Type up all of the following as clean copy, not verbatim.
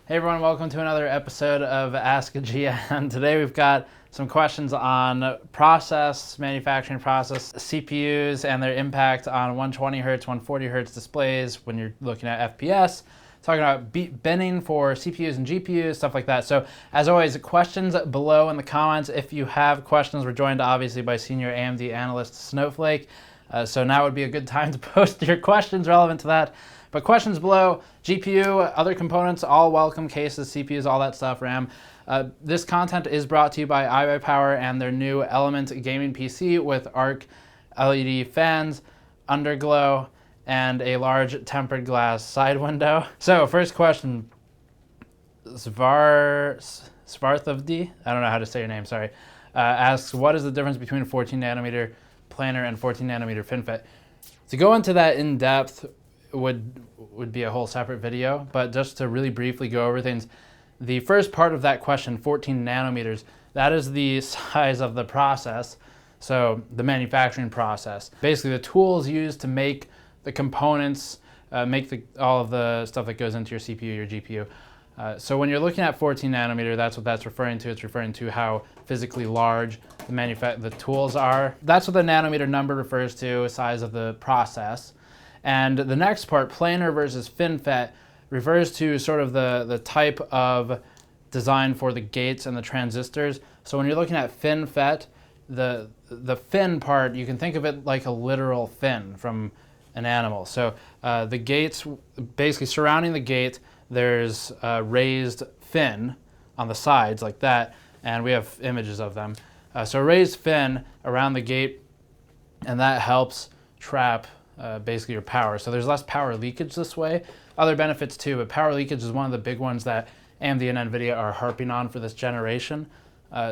Hey everyone, welcome to another episode of Ask a GM. Today we've got some questions on manufacturing process, CPUs and their impact on 120Hz, 140Hz displays when you're looking at FPS, talking about binning for CPUs and GPUs, stuff like that. So as always, questions below in the comments. If you have questions, we're joined obviously by senior AMD analyst Snowflake. So now would be a good time to post your questions relevant to that. But questions below, GPU, other components, all welcome, cases, CPUs, all that stuff, RAM. This content is brought to you by iBuyPower and their new Element gaming PC with ARC LED fans, underglow, and a large tempered glass side window. So first question, Svarthofde, I don't know how to say your name, sorry, asks, what is the difference between a 14 nanometer Planar and 14 nanometer FinFET? To go into that in depth would be a whole separate video, but just to really briefly go over things, the first part of that question, 14 nanometers, that is the size of the process, so the manufacturing process. Basically the tools used to make the components, all of the stuff that goes into your CPU, your GPU. So when you're looking at 14 nanometer, that's what that's referring to. It's referring to how physically large the tools are. That's what the nanometer number refers to, size of the process. And the next part, planar versus FinFET, refers to sort of the type of design for the gates and the transistors. So when you're looking at FinFET, the fin part, you can think of it like a literal fin from an animal. So the gates, basically surrounding the gate, there's a raised fin on the sides like that, and we have images of them. So a raised fin around the gate, and that helps trap basically your power. So there's less power leakage this way. Other benefits too, but power leakage is one of the big ones that AMD and NVIDIA are harping on for this generation.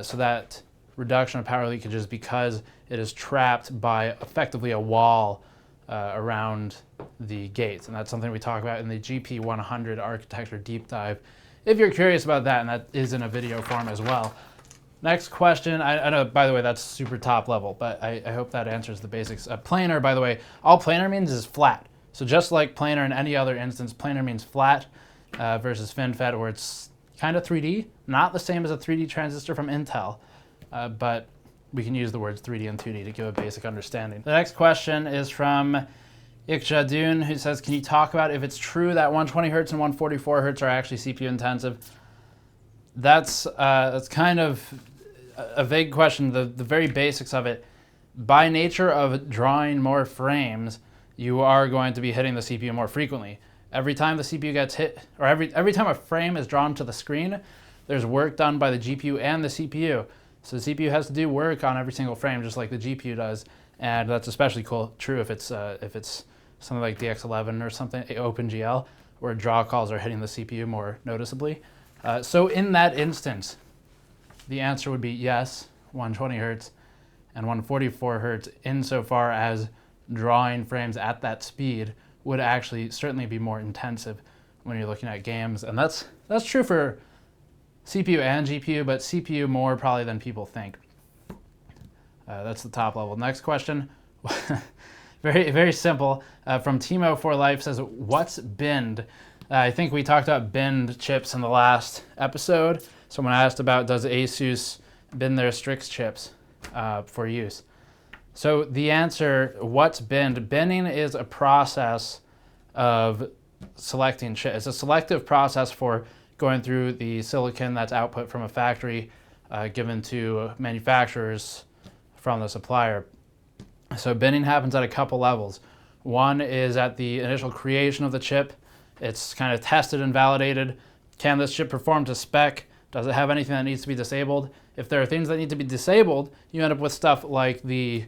So that reduction of power leakage is because it is trapped by effectively a wall around the gates. And that's something we talk about in the GP100 architecture deep dive, if you're curious about that, and that is in a video form as well. Next question, I know, by the way, that's super top level, but I hope that answers the basics. Planar, by the way, all planar means is flat. So just like planar in any other instance, planar means flat versus FinFET, where it's kind of 3D, not the same as a 3D transistor from Intel, but we can use the words 3D and 2D to give a basic understanding. The next question is from ikjadoon, who says, can you talk about if it's true that 120Hz and 144Hz are actually CPU intensive? That's kind of a vague question. The very basics of it, by nature of drawing more frames, you are going to be hitting the CPU more frequently. Every time the CPU gets hit, or every time a frame is drawn to the screen, there's work done by the GPU and the CPU. So the CPU has to do work on every single frame, just like the GPU does, and that's especially true if it's something like DX11 or something, OpenGL, where draw calls are hitting the CPU more noticeably. So in that instance, the answer would be yes, 120Hz and 144Hz, insofar as drawing frames at that speed would actually certainly be more intensive when you're looking at games. And that's true for CPU and GPU, but CPU more probably than people think. That's the top level. Next question, very, very simple, from Timo for Life, says, what's binned? I think we talked about binned chips in the last episode. Someone asked about, does ASUS bin their Strix chips for use? So the answer, what's binned? Binning is a process of selecting chips. It's a selective process for going through the silicon that's output from a factory given to manufacturers from the supplier. So binning happens at a couple levels. One is at the initial creation of the chip. It's kind of tested and validated. Can this chip perform to spec? Does it have anything that needs to be disabled? If there are things that need to be disabled, you end up with stuff like the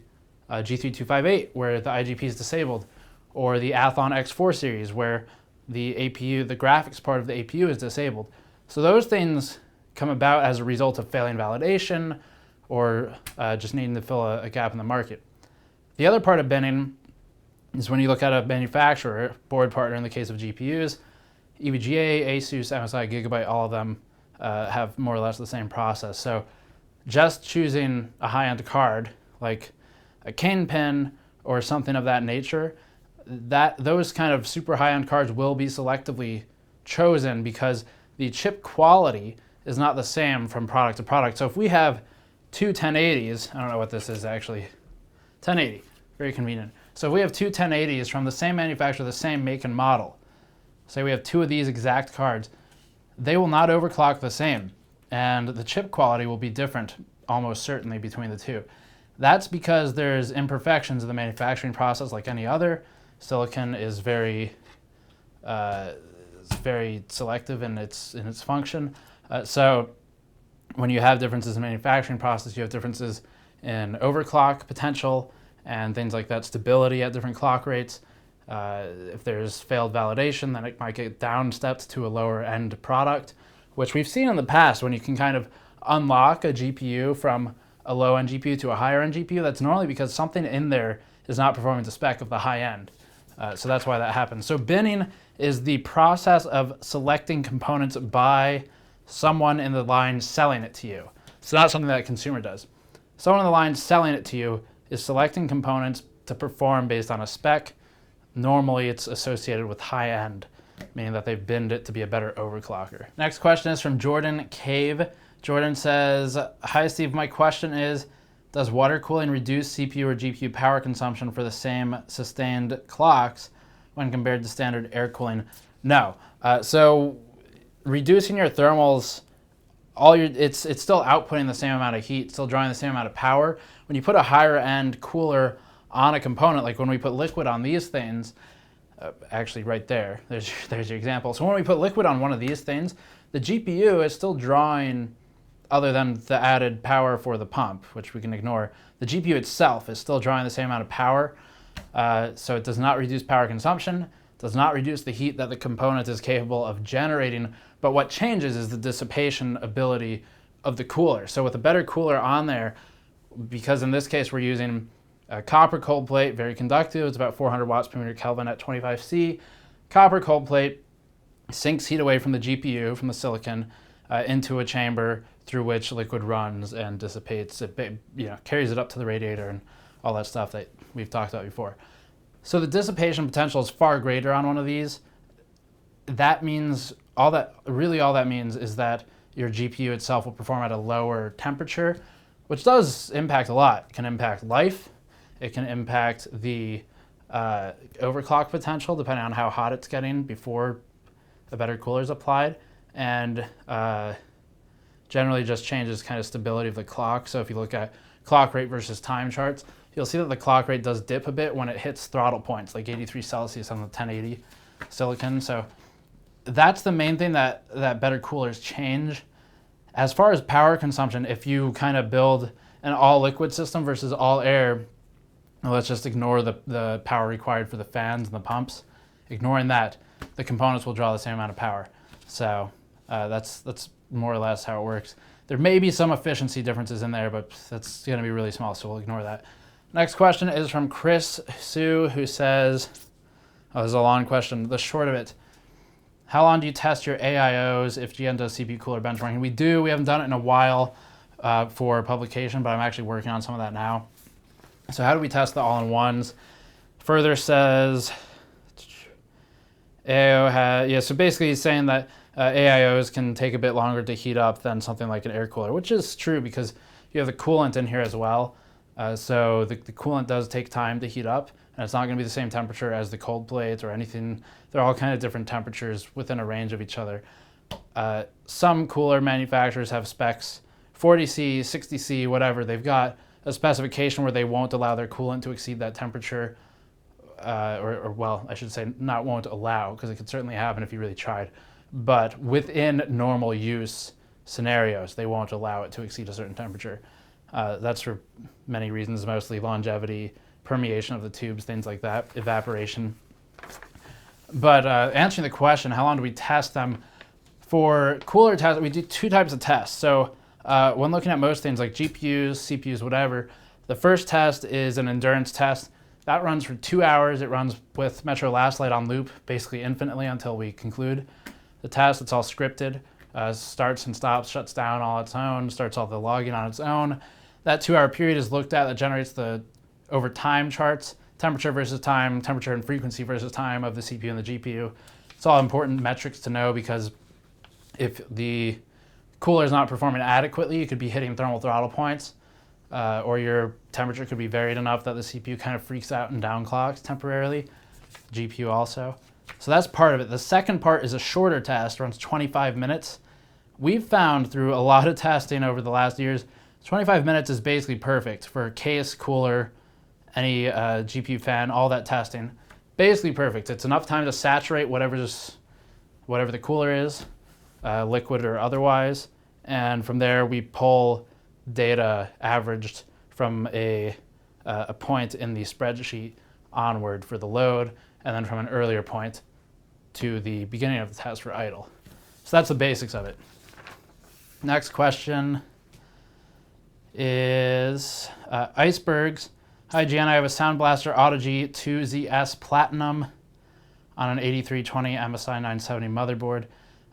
G3258, where the IGP is disabled, or the Athlon X4 series, where the APU, the graphics part of the APU is disabled. So those things come about as a result of failing validation or just needing to fill a gap in the market. The other part of binning is when you look at a manufacturer, board partner in the case of GPUs, EVGA, ASUS, MSI, Gigabyte, all of them have more or less the same process. So just choosing a high-end card, like a cane pin or something of that nature, those kind of super high-end cards will be selectively chosen because the chip quality is not the same from product to product. So if we have two 1080s, I don't know what this is actually, 1080, very convenient. So if we have two 1080s from the same manufacturer, the same make and model, say we have two of these exact cards, they will not overclock the same, and the chip quality will be different almost certainly between the two. That's because there's imperfections in the manufacturing process like any other. Silicon is very selective in its function. So when you have differences in manufacturing process, you have differences in overclock potential and things like that, stability at different clock rates. If there's failed validation, then it might get down-stepped to a lower end product, which we've seen in the past when you can kind of unlock a GPU from a low-end GPU to a higher-end GPU. That's normally because something in there is not performing to spec of the high end. So that's why that happens. So binning is the process of selecting components by someone in the line selling it to you. It's not something that a consumer does. Someone in the line selling it to you is selecting components to perform based on a spec. Normally it's associated with high end, meaning that they've binned it to be a better overclocker. Next question is from Jordan Cave. Jordan says, "Hi Steve, my question is, does water cooling reduce CPU or GPU power consumption for the same sustained clocks when compared to standard air cooling?" No. So reducing your thermals, it's still outputting the same amount of heat, still drawing the same amount of power. When you put a higher end cooler on a component, like when we put liquid on these things, actually right there, there's your example. So when we put liquid on one of these things, the GPU is still drawing, other than the added power for the pump, which we can ignore, the GPU itself is still drawing the same amount of power. So it does not reduce power consumption, does not reduce the heat that the component is capable of generating, but what changes is the dissipation ability of the cooler. So with a better cooler on there, because in this case we're using a copper cold plate, very conductive, it's about 400 watts per meter Kelvin at 25C. Copper cold plate sinks heat away from the GPU, from the silicon, into a chamber through which liquid runs and dissipates. It carries it up to the radiator and all that stuff that we've talked about before. So the dissipation potential is far greater on one of these. That means all that means is that your GPU itself will perform at a lower temperature, which does impact a lot. It can impact life. It can impact the overclock potential depending on how hot it's getting before a better cooler is applied, and generally just changes kind of stability of the clock. So if you look at clock rate versus time charts, you'll see that the clock rate does dip a bit when it hits throttle points, like 83 Celsius on the 1080 silicon. So that's the main thing that better coolers change. As far as power consumption, if you kind of build an all liquid system versus all air, let's just ignore the power required for the fans and the pumps. Ignoring that, the components will draw the same amount of power. So that's more or less how it works. There may be some efficiency differences in there, but that's going to be really small, so we'll ignore that. Next question is from Chris Sue, who says, this is a long question, the short of it, how long do you test your AIOs if GM does CPU cooler benchmarking? We haven't done it in a while for publication, but I'm actually working on some of that now. So how do we test the all-in-ones? Further says, AIO so basically he's saying that AIOs can take a bit longer to heat up than something like an air cooler, which is true because you have the coolant in here as well. So the coolant does take time to heat up, and it's not going to be the same temperature as the cold plates or anything. They're all kind of different temperatures within a range of each other. Some cooler manufacturers have specs, 40C, 60C, whatever. They've got a specification where they won't allow their coolant to exceed that temperature, well, I should say not won't allow, because it could certainly happen if you really tried. But within normal use scenarios, they won't allow it to exceed a certain temperature. That's for many reasons, mostly longevity, permeation of the tubes, things like that, evaporation. But answering the question, how long do we test them? For cooler tests, we do two types of tests. So when looking at most things like GPUs, CPUs, whatever, the first test is an endurance test. That runs for 2 hours. It runs with Metro Last Light on loop, basically infinitely until we conclude the test. It's all scripted, starts and stops, shuts down all its own, starts all the logging on its own. That 2 hour period is looked at, that generates the over time charts, temperature versus time, temperature and frequency versus time of the CPU and the GPU. It's all important metrics to know because if the cooler is not performing adequately, you could be hitting thermal throttle points, or your temperature could be varied enough that the CPU kind of freaks out and downclocks temporarily. GPU also. So that's part of it. The second part is a shorter test, runs 25 minutes. We've found through a lot of testing over the last years, 25 minutes is basically perfect for case, cooler, any GPU fan, all that testing. Basically perfect. It's enough time to saturate whatever the cooler is, liquid or otherwise. And from there, we pull data averaged from a point in the spreadsheet onward for the load, and then from an earlier point to the beginning of the test for idle. So that's the basics of it. Next question is IceBergs. Hi, Jan. I have a Sound Blaster Audigy 2ZS Platinum on an 8320 MSI 970 motherboard.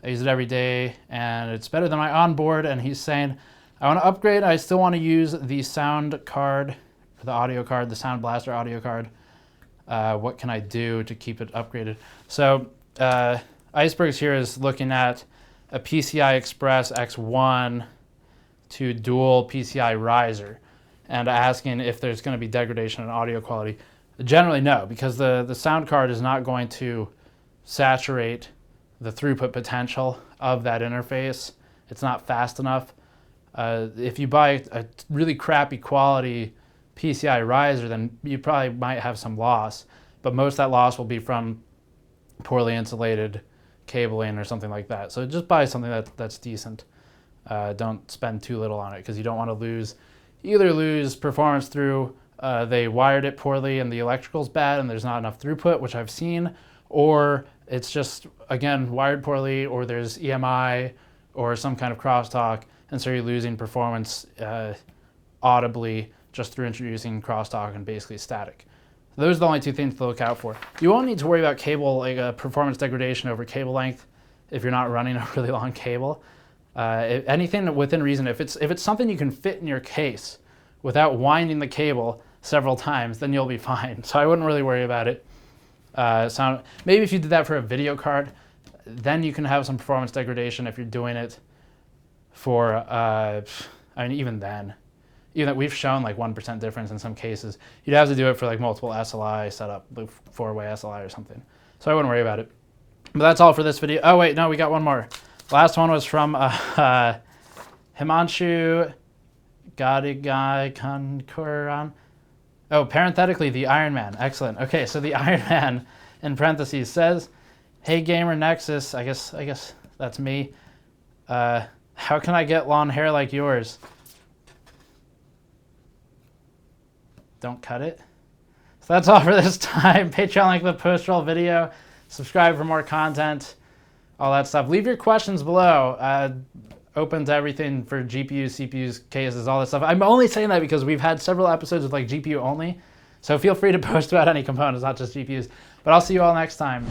I use it every day, and it's better than my onboard. And he's saying, I want to upgrade. I still want to use the sound card, the audio card, the Sound Blaster audio card. What can I do to keep it upgraded? So IceBergs here is looking at a PCI Express X1 to dual PCI riser and asking if there's going to be degradation in audio quality. Generally, no, because the sound card is not going to saturate the throughput potential of that interface. It's not fast enough. If you buy a really crappy quality PCI riser, then you probably might have some loss, but most of that loss will be from poorly insulated cabling or something like that. So just buy something that's decent. Don't spend too little on it, because you don't want to either lose performance through they wired it poorly and the electrical's bad and there's not enough throughput, which I've seen, or it's just, again, wired poorly, or there's EMI or some kind of crosstalk, and so you're losing performance audibly just through introducing crosstalk and basically static. Those are the only two things to look out for. You won't need to worry about cable, like performance degradation over cable length, if you're not running a really long cable. Anything within reason, if it's something you can fit in your case without winding the cable several times, then you'll be fine. So I wouldn't really worry about it. Maybe if you did that for a video card, then you can have some performance degradation if you're doing it for, I mean, even then we've shown like 1% difference in some cases. You'd have to do it for like multiple SLI setup, like 4-way SLI or something. So I wouldn't worry about it. But that's all for this video. Oh wait, no, we got one more. Last one was from Himanshu Ghadigaonkar. Oh, parenthetically, the Iron Man. Excellent. Okay, so the Iron Man, in parentheses, says, "Hey gamer Nexus," I guess that's me. How can I get long hair like yours? Don't cut it. So that's all for this time. Patreon link in the post-roll video. Subscribe for more content. All that stuff. Leave your questions below. Open to everything for GPUs, CPUs, cases, all that stuff. I'm only saying that because we've had several episodes with like GPU only. So feel free to post about any components, not just GPUs. But I'll see you all next time.